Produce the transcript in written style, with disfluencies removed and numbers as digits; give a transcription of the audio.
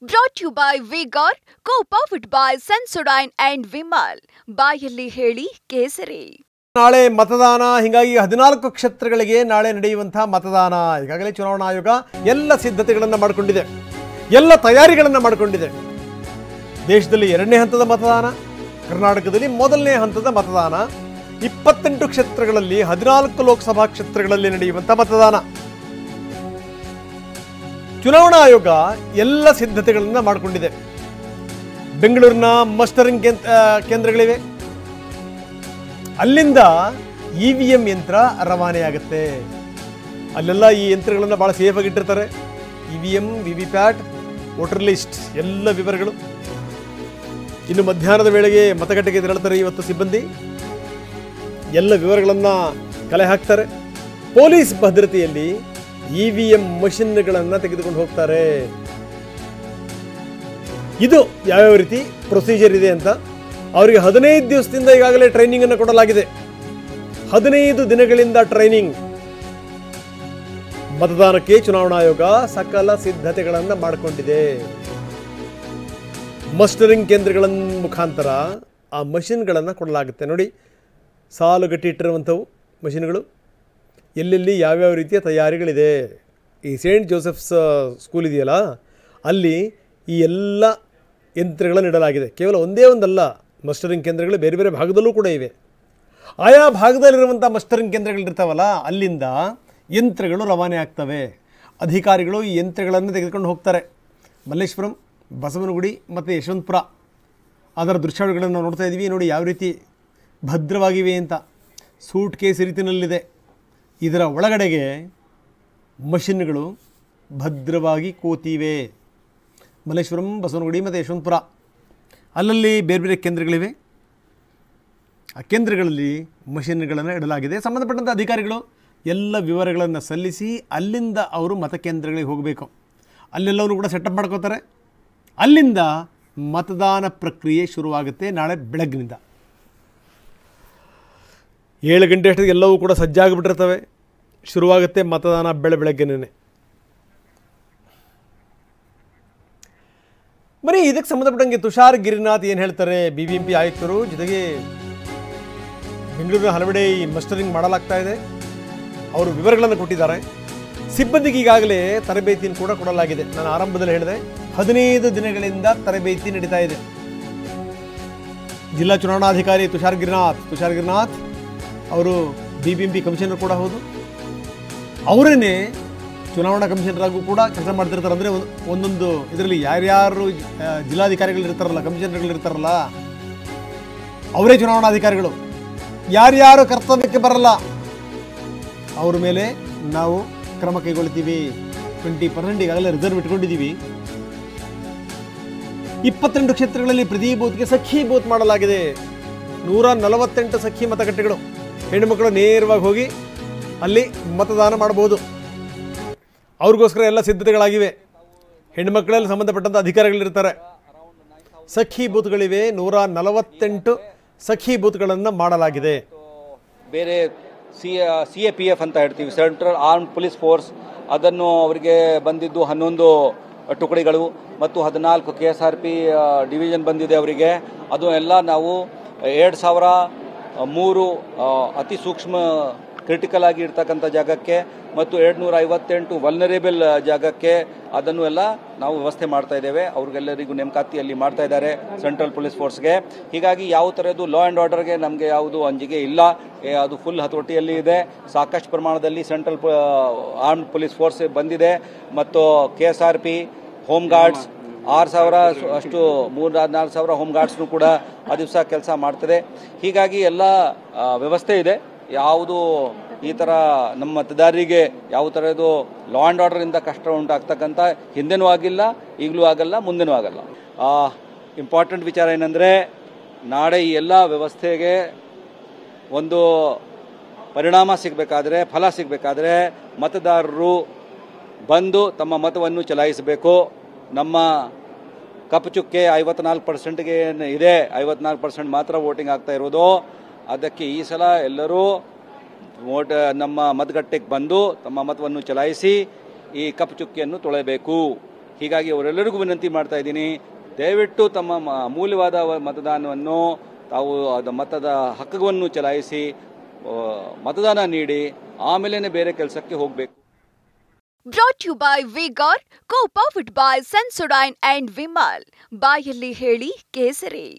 Brought to you by Vigor, co-powered by Sensodyne and Vimal. ಬಾಯಲ್ಲಿ ಹೇಳಿ ಕೇಸರಿ. ನಾಳೆ ಮತದಾನ, ಹೀಗಾಗಿ 14 ಕ್ಷೇತ್ರಗಳಿಗೆ ನಾಳೆ ನಡೆಯುವಂತಹ ಮತದಾನ. ಈಗಾಗಲೇ ಚುನಾವಣಾ ಆಯೋಗ ಎಲ್ಲ ಸಿದ್ಧತೆಗಳನ್ನು ಮಾಡಿಕೊಂಡಿದೆ, ಎಲ್ಲ ತಯಾರಿಗಳನ್ನು ಮಾಡಿಕೊಂಡಿದೆ. ದೇಶದಲ್ಲಿ 2ನೇ ಹಂತದ ಮತದಾನ, ಕರ್ನಾಟಕದಲ್ಲಿ 1ನೇ ಹಂತದ ಮತದಾನ. 28 ಕ್ಷೇತ್ರಗಳಲ್ಲಿ 14 ಲೋಕಸಭಾ ಕ್ಷೇತ್ರಗಳಲ್ಲಿ ನಡೆಯುವಂತಹ ಮತದಾನ. ಚುನಾವಣಾ ಆಯೋಗ ಎಲ್ಲ ಸಿದ್ಧತೆಗಳನ್ನು ಮಾಡಿಕೊಂಡಿದೆ. ಬೆಂಗಳೂರಿನ ಮಸ್ಟರಿಂಗ್ ಕೇಂದ್ರಗಳಿವೆ, ಅಲ್ಲಿಂದ EVM ಯಂತ್ರ ರವಾನೆಯಾಗುತ್ತೆ. ಅಲ್ಲೆಲ್ಲ ಈ ಯಂತ್ರಗಳನ್ನು ಭಾಳ ಸೇಫಾಗಿ ಇಟ್ಟಿರ್ತಾರೆ. EVM, VVPAT, ವೋಟರ್ ಲಿಸ್ಟ್ ಎಲ್ಲ ವಿವರಗಳು. ಇನ್ನು ಮಧ್ಯಾಹ್ನದ ವೇಳೆಗೆ ಮತಗಟ್ಟೆಗೆ ತೆರಳುತ್ತಾರೆ ಇವತ್ತು ಸಿಬ್ಬಂದಿ. ಎಲ್ಲ ವಿವರಗಳನ್ನು ಕಲೆ ಹಾಕ್ತಾರೆ. ಪೊಲೀಸ್ ಭದ್ರತೆಯಲ್ಲಿ EVM ಮಷಿನ್ಗಳನ್ನು ತೆಗೆದುಕೊಂಡು ಹೋಗ್ತಾರೆ. ಇದು ಯಾವ್ಯಾವ ರೀತಿ ಪ್ರೊಸೀಜರ್ ಇದೆ ಅಂತ ಅವರಿಗೆ 15 ದಿವಸದಿಂದ ಈಗಾಗಲೇ ಟ್ರೈನಿಂಗ್ ಅನ್ನು ಕೊಡಲಾಗಿದೆ. 15 ದಿನಗಳಿಂದ ಟ್ರೈನಿಂಗ್. ಮತದಾನಕ್ಕೆ ಚುನಾವಣಾ ಆಯೋಗ ಸಕಲ ಸಿದ್ಧತೆಗಳನ್ನು ಮಾಡಿಕೊಂಡಿದೆ. ಮಸ್ಟರಿಂಗ್ ಕೇಂದ್ರಗಳ ಮುಖಾಂತರ ಆ ಮಷಿನ್ಗಳನ್ನು ಕೊಡಲಾಗುತ್ತೆ. ನೋಡಿ, ಸಾಲುಗಟ್ಟಿ ಇಟ್ಟಿರುವಂಥವು ಮಷಿನ್ಗಳು. ಎಲ್ಲೆಲ್ಲಿ ಯಾವ್ಯಾವ ರೀತಿಯ ತಯಾರಿಗಳಿದೆ. ಈ ಸೇಂಟ್ ಜೋಸೆಫ್ಸ್ ಸ್ಕೂಲ್ ಇದೆಯಲ್ಲ, ಅಲ್ಲಿ ಈ ಎಲ್ಲ ಯಂತ್ರಗಳನ್ನು ಇಡಲಾಗಿದೆ. ಕೇವಲ ಒಂದೇ ಒಂದಲ್ಲ, ಮಸ್ಟರಿಂಗ್ ಕೇಂದ್ರಗಳು ಬೇರೆ ಬೇರೆ ಭಾಗದಲ್ಲೂ ಕೂಡ ಇವೆ. ಆಯಾ ಭಾಗದಲ್ಲಿರುವಂಥ ಮಸ್ಟರಿಂಗ್ ಕೇಂದ್ರಗಳಿರ್ತಾವಲ್ಲ, ಅಲ್ಲಿಂದ ಯಂತ್ರಗಳು ರವಾನೆ ಆಗ್ತವೆ. ಅಧಿಕಾರಿಗಳು ಈ ಯಂತ್ರಗಳನ್ನು ತೆಗೆದುಕೊಂಡು ಹೋಗ್ತಾರೆ. ಮಲ್ಲೇಶ್ವರಂ, ಬಸವನಗುಡಿ ಮತ್ತು ಯಶವಂತಪುರ ಅದರ ದೃಶ್ಯಾವಳಿಗಳನ್ನು ನಾವು ನೋಡ್ತಾ ಇದ್ದೀವಿ. ನೋಡಿ ಯಾವ ರೀತಿ ಭದ್ರವಾಗಿವೆ ಅಂತ. ಸೂಟ್ ಕೇಸ್ ರೀತಿಯಲ್ಲಿದೆ. ಇದರ ಒಳಗಡೆಗೆ ಮಷಿನ್ಗಳು ಭದ್ರವಾಗಿ ಕೂತಿವೆ. ಮಲ್ಲೇಶ್ವರಂ, ಬಸವನಗುಡಿ ಮತ್ತು ಯಶವಂತಪುರ ಅಲ್ಲಲ್ಲಿ ಬೇರೆ ಬೇರೆ ಕೇಂದ್ರಗಳಿವೆ. ಆ ಕೇಂದ್ರಗಳಲ್ಲಿ ಮಷಿನ್ಗಳನ್ನು ಇಡಲಾಗಿದೆ. ಸಂಬಂಧಪಟ್ಟಂಥ ಅಧಿಕಾರಿಗಳು ಎಲ್ಲ ವಿವರಗಳನ್ನು ಸಲ್ಲಿಸಿ ಅಲ್ಲಿಂದ ಅವರು ಮತಕೇಂದ್ರಗಳಿಗೆ ಹೋಗಬೇಕು. ಅಲ್ಲೆಲ್ಲವೂ ಕೂಡ ಸೆಟಪ್ ಮಾಡ್ಕೋತಾರೆ. ಅಲ್ಲಿಂದ ಮತದಾನ ಪ್ರಕ್ರಿಯೆ ಶುರುವಾಗುತ್ತೆ ನಾಳೆ ಬೆಳಗ್ಗಿನಿಂದ. 7 ಗಂಟೆ ಅಷ್ಟೊತ್ತಿಗೆ ಎಲ್ಲವೂ ಕೂಡ ಸಜ್ಜಾಗಿಬಿಟ್ಟಿರ್ತವೆ. ಶುರುವಾಗುತ್ತೆ ಮತದಾನ ಬೆಳಗ್ಗೆನೇ. ಬರೀ ಇದಕ್ಕೆ ಸಂಬಂಧಪಟ್ಟಂಗೆ ತುಷಾರ್ ಗಿರಿನಾಥ್ ಏನು ಹೇಳ್ತಾರೆ, BBMP ಆಯುಕ್ತರು, ಜೊತೆಗೆ ಬೆಂಗಳೂರಿನ ಹಲವೆಡೆ ಈ ಮಸ್ಟರಿಂಗ್ ಮಾಡಲಾಗ್ತಾ ಇದೆ. ಅವರು ವಿವರಗಳನ್ನು ಕೊಟ್ಟಿದ್ದಾರೆ. ಸಿಬ್ಬಂದಿಗೆ ಈಗಾಗಲೇ ತರಬೇತಿಯನ್ನು ಕೂಡ ಕೊಡಲಾಗಿದೆ. ನಾನು ಆರಂಭದಲ್ಲಿ ಹೇಳಿದೆ, 15 ದಿನಗಳಿಂದ ತರಬೇತಿ ನಡೀತಾ ಇದೆ. ಜಿಲ್ಲಾ ಚುನಾವಣಾಧಿಕಾರಿ ತುಷಾರ್ ಗಿರಿನಾಥ್ ಅವರು BBMP ಕಮಿಷನರ್ ಕೂಡ ಹೌದು. ಅವರನ್ನೇ ಚುನಾವಣಾ ಕಮಿಷನರ್ ಆಗೂ ಕೂಡ ಕೆಲಸ ಮಾಡ್ತಿರ್ತಾರೆ. ಅಂದರೆ ಒಂದೊಂದು ಇದರಲ್ಲಿ ಯಾರ್ಯಾರು ಜಿಲ್ಲಾಧಿಕಾರಿಗಳಿರ್ತಾರಲ್ಲ, ಕಮಿಷನರ್ಗಳಿರ್ತಾರಲ್ಲ, ಅವರೇ ಚುನಾವಣಾಧಿಕಾರಿಗಳು. ಯಾರ್ಯಾರು ಕರ್ತವ್ಯಕ್ಕೆ ಬರಲ್ಲ ಅವ್ರ ಮೇಲೆ ನಾವು ಕ್ರಮ ಕೈಗೊಳ್ತೀವಿ. 20% ಈಗಾಗಲೇ ರಿಸರ್ವ್ ಇಟ್ಕೊಂಡಿದ್ದೀವಿ. 22 ಕ್ಷೇತ್ರಗಳಲ್ಲಿ ಪ್ರತಿ ಬೂತ್ಗೆ ಸಖಿ ಬೂತ್ ಮಾಡಲಾಗಿದೆ. 148 ಸಖಿ ಮತಗಟ್ಟೆಗಳು. ಹೆಣ್ಣುಮಕ್ಕಳು ನೇರವಾಗಿ ಹೋಗಿ ಅಲ್ಲಿ ಮತದಾನ ಮಾಡಬಹುದು. ಅವ್ರಿಗೋಸ್ಕರ ಎಲ್ಲ ಸಿದ್ಧತೆಗಳಾಗಿವೆ. ಹೆಣ್ಣುಮಕ್ಕಳಲ್ಲಿ ಸಂಬಂಧಪಟ್ಟಂಥ ಅಧಿಕಾರಿಗಳಿರ್ತಾರೆ. ಸಖಿ ಬೂತ್ಗಳಿವೆ. 148 ಸಖಿ ಬೂತ್ಗಳನ್ನು ಮಾಡಲಾಗಿದೆ. ಬೇರೆ CAPF ಅಂತ ಹೇಳ್ತೀವಿ, ಸೆಂಟ್ರಲ್ ಆರ್ಮ್ಡ್ ಪೊಲೀಸ್ ಫೋರ್ಸ್, ಅದನ್ನು ಅವರಿಗೆ ಬಂದಿದ್ದು 11 ಟುಕಡಿಗಳು ಮತ್ತು 14 KSRP ಡಿವಿಷನ್ ಬಂದಿದೆ ಅವರಿಗೆ. ಅದು ಎಲ್ಲ ನಾವು 2003 ಅತಿ ಸೂಕ್ಷ್ಮ ಕ್ರಿಟಿಕಲ್ ಆಗಿ ಇರ್ತಕ್ಕಂಥ ಜಾಗಕ್ಕೆ ಮತ್ತು 258 ವಲ್ನರೇಬಲ್ ಜಾಗಕ್ಕೆ ಅದನ್ನು ಎಲ್ಲ ನಾವು ವ್ಯವಸ್ಥೆ ಮಾಡ್ತಾ ಇದ್ದೇವೆ. ಅವ್ರಿಗೆಲ್ಲರಿಗೂ ನೇಮಕಾತಿಯಲ್ಲಿ ಮಾಡ್ತಾ ಇದ್ದಾರೆ ಸೆಂಟ್ರಲ್ ಪೊಲೀಸ್ ಫೋರ್ಸ್ಗೆ. ಹೀಗಾಗಿ ಯಾವ ಥರದ್ದು ಲಾ ಆ್ಯಂಡ್ ಆರ್ಡರ್ಗೆ ನಮಗೆ ಯಾವುದು ಅಂಜಿಕೆ ಇಲ್ಲ. ಅದು ಫುಲ್ ಹತೋಟಿಯಲ್ಲಿ ಇದೆ. ಸಾಕಷ್ಟು ಪ್ರಮಾಣದಲ್ಲಿ ಸೆಂಟ್ರಲ್ ಆರ್ಮ್ಡ್ ಪೊಲೀಸ್ ಫೋರ್ಸ್ ಬಂದಿದೆ ಮತ್ತು KSRP, ಹೋಮ್ ಗಾರ್ಡ್ಸ್ 6,000 ಅಷ್ಟು 3,000-4,000 ಹೋಮ್ ಗಾರ್ಡ್ಸ್ನು ಕೂಡ ಆ ದಿವಸ ಕೆಲಸ ಮಾಡ್ತದೆ. ಹೀಗಾಗಿ ಎಲ್ಲ ವ್ಯವಸ್ಥೆ ಇದೆ. ಯಾವುದು ಈ ಥರ ನಮ್ಮ ಮತದಾರರಿಗೆ ಯಾವ ಥರದ್ದು ಲಾ ಆ್ಯಂಡ್ ಆರ್ಡರಿಂದ ಕಷ್ಟ ಉಂಟಾಗ್ತಕ್ಕಂಥ ಹಿಂದೆನೂ ಆಗಿಲ್ಲ, ಈಗಲೂ ಆಗಲ್ಲ, ಮುಂದೆನೂ ಆಗಲ್ಲ. ಇಂಪಾರ್ಟೆಂಟ್ ವಿಚಾರ ಏನಂದರೆ, ನಾಳೆ ಈ ಎಲ್ಲ ವ್ಯವಸ್ಥೆಗೆ ಒಂದು ಪರಿಣಾಮ ಸಿಗಬೇಕಾದ್ರೆ, ಫಲ ಸಿಗಬೇಕಾದ್ರೆ ಮತದಾರರು ಬಂದು ತಮ್ಮ ಮತವನ್ನು ಚಲಾಯಿಸಬೇಕು. ನಮ್ಮ ಕಪ್ಪು ಚುಕ್ಕೆ 54%ಗೆ ಇದೆ, 54% ಮಾತ್ರ ವೋಟಿಂಗ್ ಆಗ್ತಾ ಇರೋದು. ಅದಕ್ಕೆ ಈ ಸಲ ಎಲ್ಲರೂ ನಮ್ಮ ಮತಗಟ್ಟೆಗೆ ಬಂದು ತಮ್ಮ ಮತವನ್ನು ಚಲಾಯಿಸಿ ಈ ಕಪ್ಪು ಚುಕ್ಕಿಯನ್ನು ತೊಳೆಯಬೇಕು. ಹೀಗಾಗಿ ಅವರೆಲ್ಲರಿಗೂ ವಿನಂತಿ ಮಾಡ್ತಾ ಇದ್ದೀನಿ, ದಯವಿಟ್ಟು ತಮ್ಮ ಅಮೂಲ್ಯವಾದ ಮತದಾನವನ್ನು ತಾವು ಮತದ ಹಕ್ಕನ್ನು ಚಲಾಯಿಸಿ ಮತದಾನ ನೀಡಿ ಆಮೇಲೆ ಬೇರೆ ಕೆಲಸಕ್ಕೆ ಹೋಗಬೇಕು. Brought you by Vigor, co-powered by Sensodyne and Vimal. ಬಾಯಲ್ಲಿ ಹೇಳಿ ಕೇಸರಿ.